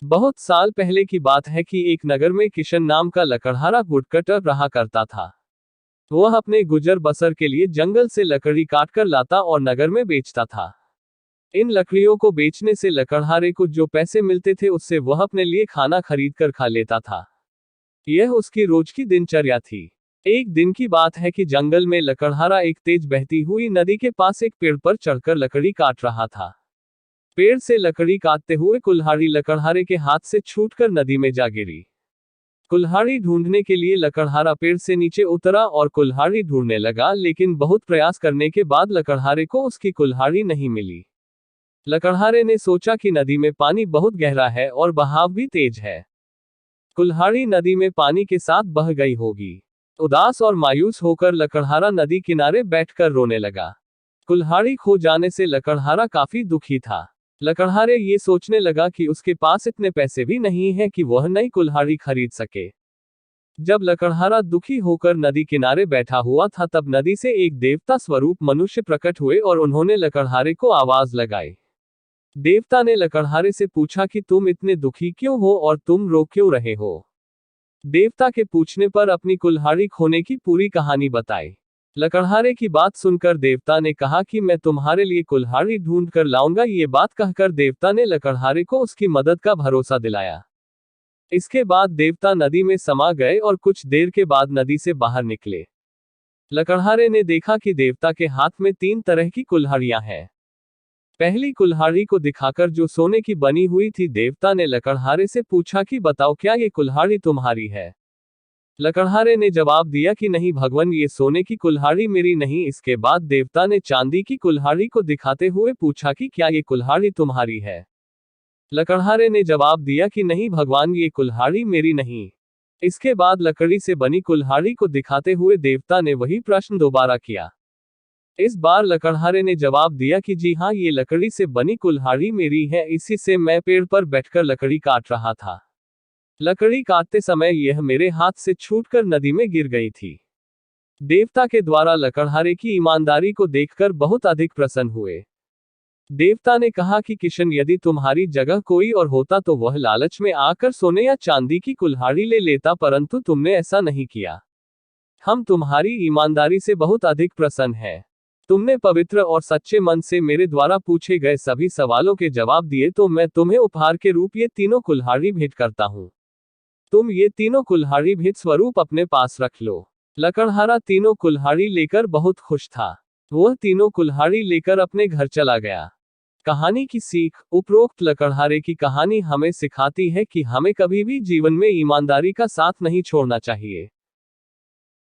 बहुत साल पहले की बात है कि एक नगर में किशन नाम का लकड़हारा वुडकटर रहा करता था। वह अपने गुजर बसर के लिए जंगल से लकड़ी काटकर लाता और नगर में बेचता था। इन लकड़ियों को बेचने से लकड़हारे को जो पैसे मिलते थे उससे वह अपने लिए खाना खरीद कर खा लेता था। यह उसकी रोज की दिनचर्या थी। एक दिन की बात है कि जंगल में लकड़हारा एक तेज बहती हुई नदी के पास एक पेड़ पर चढ़कर लकड़ी काट रहा था। पेड़ से लकड़ी काटते हुए कुल्हाड़ी लकड़हारे के हाथ से छूटकर नदी में जा गिरी। कुल्हाड़ी ढूंढने के लिए लकड़हारा पेड़ से नीचे उतरा और कुल्हाड़ी ढूंढने लगा, लेकिन बहुत प्रयास करने के बाद लकड़हारे को उसकी कुल्हाड़ी नहीं मिली। लकड़हारे ने सोचा कि नदी में पानी बहुत गहरा है और बहाव भी तेज है। कुल्हाड़ी नदी में पानी के साथ बह गई होगी। उदास और मायूस होकर लकड़हारा नदी किनारे बैठकर रोने लगा। कुल्हाड़ी खो जाने से लकड़हारा काफी दुखी था। लकड़हारे ये सोचने लगा कि उसके पास इतने पैसे भी नहीं हैं कि वह नई कुल्हाड़ी खरीद सके। जब लकड़हारा दुखी होकर नदी किनारे बैठा हुआ था तब नदी से एक देवता स्वरूप मनुष्य प्रकट हुए और उन्होंने लकड़हारे को आवाज लगाई। देवता ने लकड़हारे से पूछा कि तुम इतने दुखी क्यों हो और तुम रो क्यों रहे हो। देवता के पूछने पर अपनी कुल्हाड़ी खोने की पूरी कहानी बताई। लकड़हारे की बात सुनकर देवता ने कहा कि मैं तुम्हारे लिए कुल्हाड़ी ढूंढ कर लाऊंगा। ये बात कहकर देवता ने लकड़हारे को उसकी मदद का भरोसा दिलाया। इसके बाद देवता नदी में समा गए और कुछ देर के बाद नदी से बाहर निकले। लकड़हारे ने देखा कि देवता के हाथ में 3 तरह की कुल्हाड़ियां हैं। पहली कुल्हाड़ी को दिखाकर जो सोने की बनी हुई थी, देवता ने लकड़हारे से पूछा कि बताओ क्या ये कुल्हाड़ी तुम्हारी है। लकड़हारे ने जवाब दिया कि नहीं भगवान, ये सोने की कुल्हाड़ी मेरी नहीं। इसके बाद देवता ने चांदी की कुल्हाड़ी को दिखाते हुए पूछा कि क्या ये कुल्हाड़ी तुम्हारी है। लकड़हारे ने जवाब दिया कि नहीं भगवान, ये कुल्हाड़ी मेरी नहीं। इसके बाद लकड़ी से बनी कुल्हाड़ी को दिखाते हुए देवता ने वही प्रश्न दोबारा किया। इस बार लकड़हारे ने जवाब दिया कि जी हाँ, ये लकड़ी से बनी कुल्हाड़ी मेरी है, इसी से मैं पेड़ पर बैठकर लकड़ी काट रहा था। लकड़ी काटते समय यह मेरे हाथ से छूटकर नदी में गिर गई थी। देवता के द्वारा लकड़हारे की ईमानदारी को देखकर बहुत अधिक प्रसन्न हुए। देवता ने कहा कि किशन, यदि तुम्हारी जगह कोई और होता तो वह लालच में आकर सोने या चांदी की कुल्हाड़ी ले लेता, परंतु तुमने ऐसा नहीं किया। हम तुम्हारी ईमानदारी से बहुत अधिक प्रसन्न हैं। तुमने पवित्र और सच्चे मन से मेरे द्वारा पूछे गए सभी सवालों के जवाब दिए, तो मैं तुम्हें उपहार के रूप ये तीनों कुल्हाड़ी भेंट करता हूँ। तुम ये तीनों कुल्हाड़ी भेंट स्वरूप अपने पास रख लो। लकड़हारा तीनों कुल्हाड़ी लेकर बहुत खुश था। वह तीनों कुल्हाड़ी लेकर अपने घर चला गया। कहानी की सीख। उपरोक्त लकड़हारे की कहानी हमें सिखाती है कि हमें कभी भी जीवन में ईमानदारी का साथ नहीं छोड़ना चाहिए।